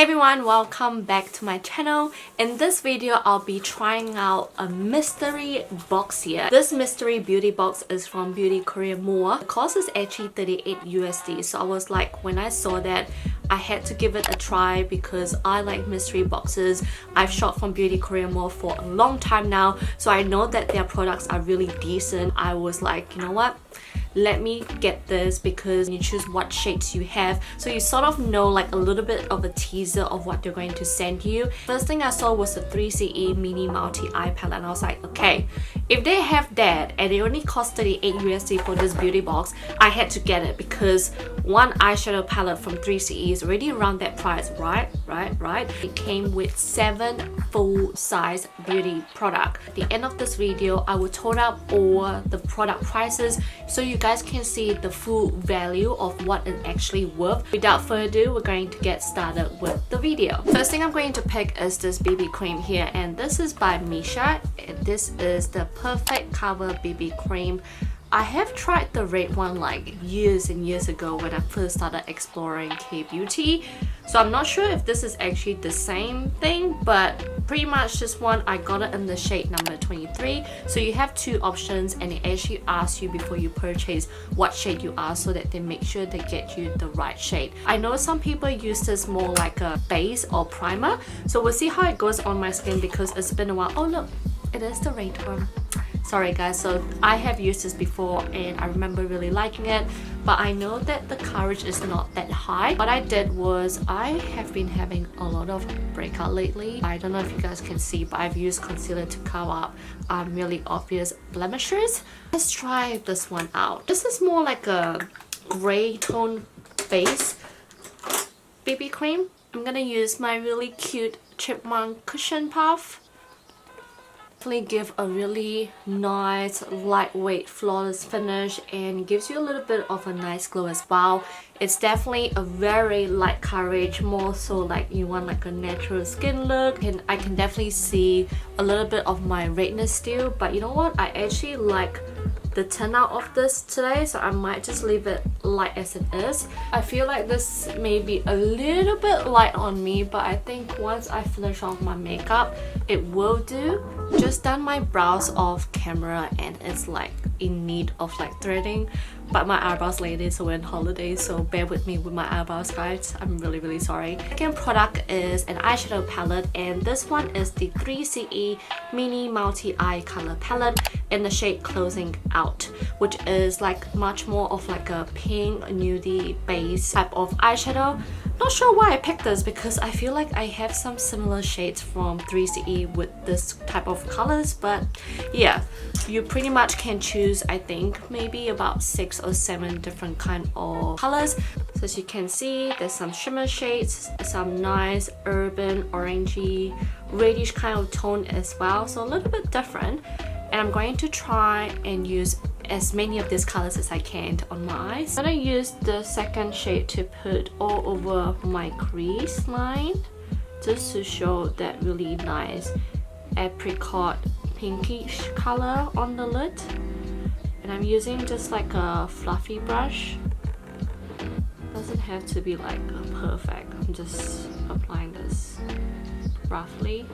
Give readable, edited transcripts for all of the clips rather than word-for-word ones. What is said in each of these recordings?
Hey everyone, welcome back to my channel. In this video, I'll be trying out a mystery box here. This mystery beauty box is from beautykoreamall. The cost is actually 38 USD. So I was like, when I saw that, I had to give it a try because I like mystery boxes. I've shopped from beautykoreamall for a long time now, so I know that their products are really decent. I was like, you know what? Let me get this because you choose what shades you have, so you sort of know like a little bit of a teaser of what they're going to send you. First thing I saw was the 3CE mini multi eye palette, and I was like, okay, if they have that and it only cost 38 USD for this beauty box, I had to get it because one eyeshadow palette from 3CE is already around that price, right? It came with 7 full-size beauty products. At the end of this video, I will total up all the product prices so you guys can see the full value of what it's actually worth. Without further ado, we're going to get started with the video. First thing I'm going to pick is this BB cream here, and this is by Missha. This is the Perfect Cover BB cream. I have tried the red one like years and years ago when I first started exploring K-beauty, so I'm not sure if this is actually the same thing, but pretty much this one I got it in the shade number 23. So you have two options, and it actually asks you before you purchase what shade you are so that they make sure they get you the right shade. I know some people use this more like a base or primer, so we'll see how it goes on my skin because it's been a while. Oh look, it is the red one. Sorry guys, so I have used this before and I remember really liking it, but I know that the coverage is not that high. What I did was I have been having a lot of breakout lately. I don't know if you guys can see, but I've used concealer to cover up really obvious blemishes. Let's try this one out. This is more like a grey tone base BB cream. I'm gonna use my really cute chipmunk cushion puff. Give a really nice lightweight flawless finish and gives you a little bit of a nice glow as well. It's definitely a very light coverage, more so like you want like a natural skin look, and I can definitely see a little bit of my redness still, but you know what, I actually like the turnout of this today, so I might just leave it light as it is. I feel like this may be a little bit light on me, but I think once I finish off my makeup it will do. Just done my brows off camera and it's like in need of like threading, but my eyebrows lately so we're on holiday, so bear with me with my eyebrows guys. I'm really sorry. Second product is an eyeshadow palette, and this one is the 3CE mini multi eye color palette in the shade Closing Out, which is like much more of like a pink nudie base type of eyeshadow. Not sure why I picked this because I feel like I have some similar shades from 3CE with this type of colors, but yeah, you pretty much can choose I think maybe about 6 or 7 different kind of colors. So as you can see, there's some shimmer shades, some nice urban orangey reddish kind of tone as well, so a little bit different. And I'm going to try and use as many of these colors as I can on my eyes. I'm gonna use the second shade to put all over my crease line just to show that really nice apricot pinkish color on the lid. And I'm using just like a fluffy brush. Doesn't have to be like perfect. I'm just applying this roughly.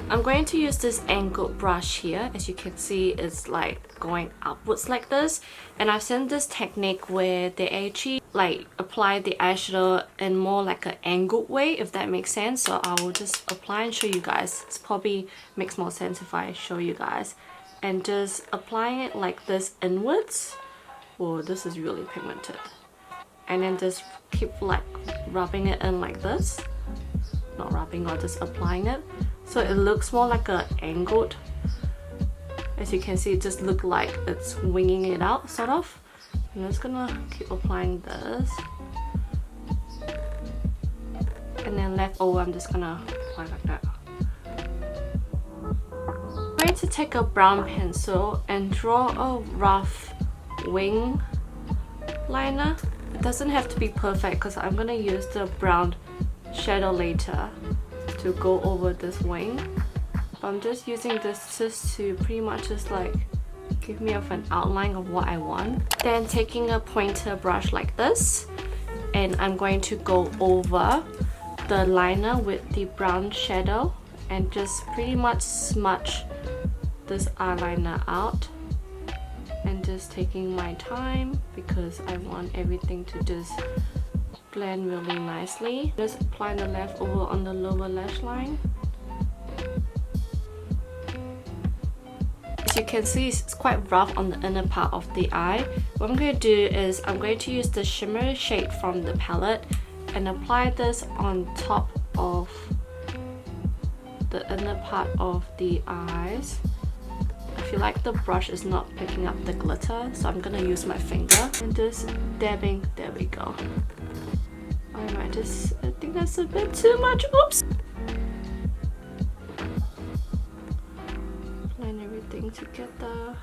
I'm going to use this angled brush here. As you can see, it's like going upwards like this, and I've seen this technique where they actually like apply the eyeshadow in more like an angled way, if that makes sense. So I will just apply and show you guys. It probably makes more sense if I show you guys, and just applying it like this inwards. Oh, this is really pigmented. And then just keep like rubbing it in like this. Not rubbing, or just applying it, so it looks more like an angled. As you can see, it just looks like it's winging it out sort of. I'm just gonna keep applying this, and then left over I'm just gonna apply like that. I'm going to take a brown pencil and draw a rough wing liner. It doesn't have to be perfect because I'm gonna use the brown shadow later to go over this wing, but I'm just using this just to pretty much just like give me an outline of what I want. Then taking a pointer brush like this, and I'm going to go over the liner with the brown shadow and just pretty much smudge this eyeliner out, and just taking my time because I want everything to just blend really nicely. Just apply the leftover on the lower lash line. As you can see, it's quite rough on the inner part of the eye. What I'm going to do is I'm going to use the shimmer shade from the palette and apply this on top of the inner part of the eyes. I feel like the brush is not picking up the glitter, so I'm gonna use my finger and just dabbing. There we go. I think that's a bit too much. Oops! Blend everything together.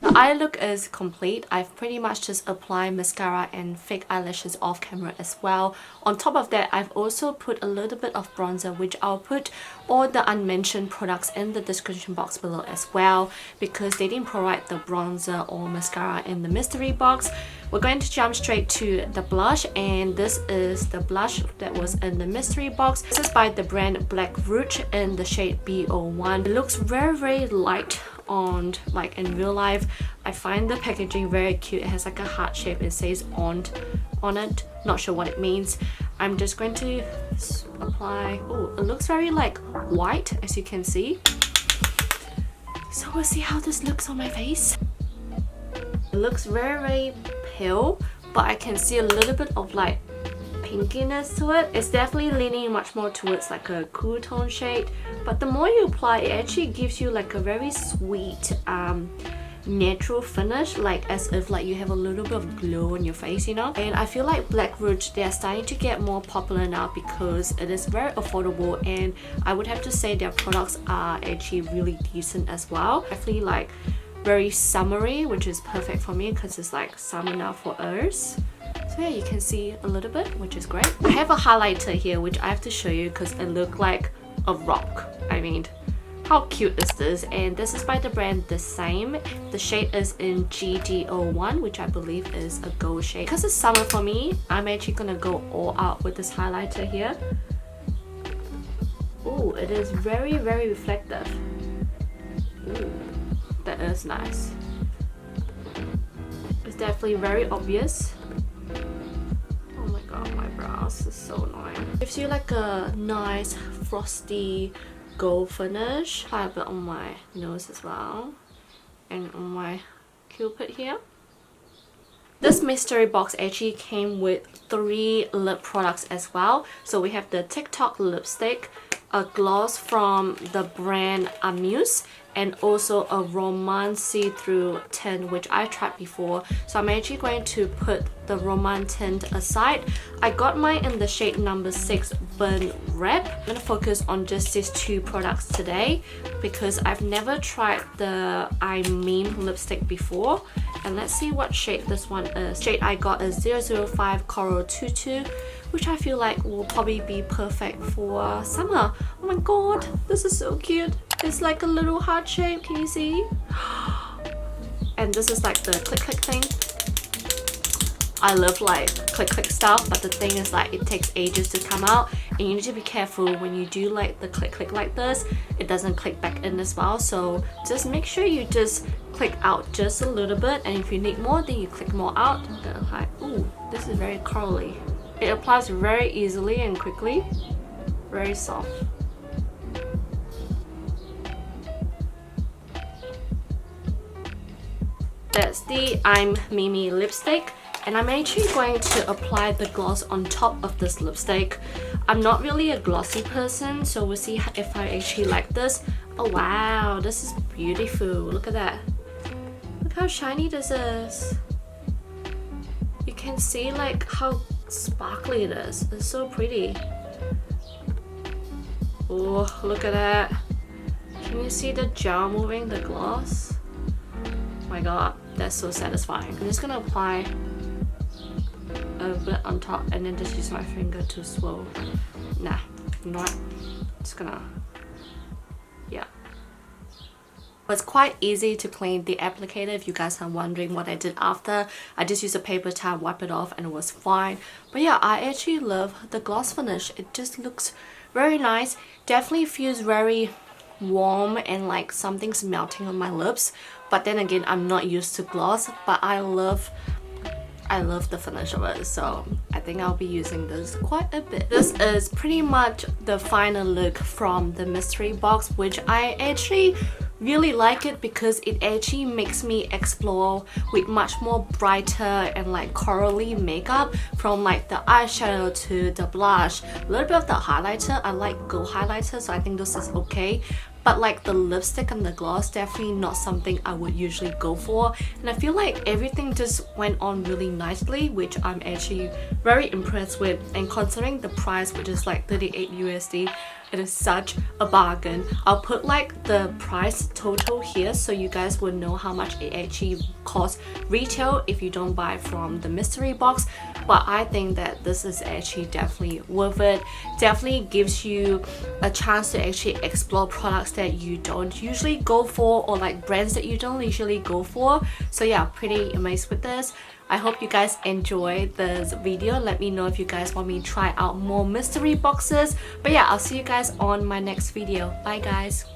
The eye look is complete. I've pretty much just applied mascara and fake eyelashes off camera as well. On top of that, I've also put a little bit of bronzer, which I'll put all the unmentioned products in the description box below as well, because they didn't provide the bronzer or mascara in the mystery box. We're going to jump straight to the blush, and this is the blush that was in the mystery box. This is by the brand Black Rouge in the shade B01. It looks very light on in real life. I find the packaging very cute. It has like a heart shape. It says on it. Not sure what it means. I'm just going to apply. Oh, it looks very white, as you can see. So we'll see how this looks on my face. It looks very pale, but I can see a little bit of pinkiness to it. It's definitely leaning much more towards a cool tone shade, but the more you apply, it actually gives you a very sweet natural finish, as if you have a little bit of glow on your face, you know. And I feel like Black Rouge, they're starting to get more popular now because it is very affordable, and I would have to say their products are actually really decent as well. Definitely very summery, which is perfect for me because it's summer now for us. So yeah, you can see a little bit, which is great. I have a highlighter here which I have to show you because it looks like a rock. I mean, how cute is this? And this is by the brand the Saem. The shade is in GD01, which I believe is a gold shade. Because it's summer for me, I'm actually gonna go all out with this highlighter here. Oh, it is very reflective. Ooh, that is nice. It's definitely very obvious. Oh my god, my brows is so annoying. Gives you a nice frosty gold finish. Apply a bit on my nose as well, and on my cupid here. This mystery box actually came with 3 lip products as well. So we have the TikTok lipstick, a gloss from the brand Amuse, and also a romance see-through tint, which I tried before. So I'm actually going to put the romance tint aside. I got mine in the shade number 6 Burn Red. I'm gonna focus on just these 2 products today because I've never tried the I Mean lipstick before. And let's see what shade this one is. Shade I got is 005 Coral Tutu, which I feel like will probably be perfect for summer. Oh my god, this is so cute. It's like a little heart shape, can you see? And this is the click thing. I love click stuff, but the thing is it takes ages to come out, and you need to be careful when you do the click like this. It doesn't click back in as well, so just make sure you just click out just a little bit, and if you need more, then you click more out. Ooh, this is very curly. It applies very easily and quickly. Very soft. That's the I'm Mimi lipstick, and I'm actually going to apply the gloss on top of this lipstick. I'm not really a glossy person, so we'll see if I actually like this. Oh wow, this is beautiful. Look at that. Look how shiny this is. You can see how sparkly it is. It's so pretty. Oh, look at that. Can you see the gel moving, the gloss? Oh my god, that's so satisfying. I'm just gonna apply a bit on top and then just use my finger to swirl. Nah, you know what? Just gonna, yeah. It's quite easy to clean the applicator. If you guys are wondering what I did after, I just used a paper towel, wipe it off, and it was fine. But yeah, I actually love the gloss finish. It just looks very nice. Definitely feels very warm and like something's melting on my lips. But then again, I'm not used to gloss, but I love the finish of it, so I think I'll be using this quite a bit. This is pretty much the final look from the mystery box, which I actually really like it because it actually makes me explore with much more brighter and like corally makeup, from like the eyeshadow to the blush, a little bit of the highlighter. I like gold highlighter, so I think this is okay. But like the lipstick and the gloss, definitely not something I would usually go for. And I feel like everything just went on really nicely, which I'm actually very impressed with. And considering the price, which is like 38 USD, it is such a bargain. I'll put like the price total here so you guys will know how much it actually costs retail if you don't buy from the mystery box. But I think that this is actually definitely worth it. Definitely gives you a chance to actually explore products that you don't usually go for, or like brands that you don't usually go for. So yeah, pretty amazed with this. I hope you guys enjoyed this video. Let me know if you guys want me to try out more mystery boxes. But yeah, I'll see you guys on my next video. Bye guys.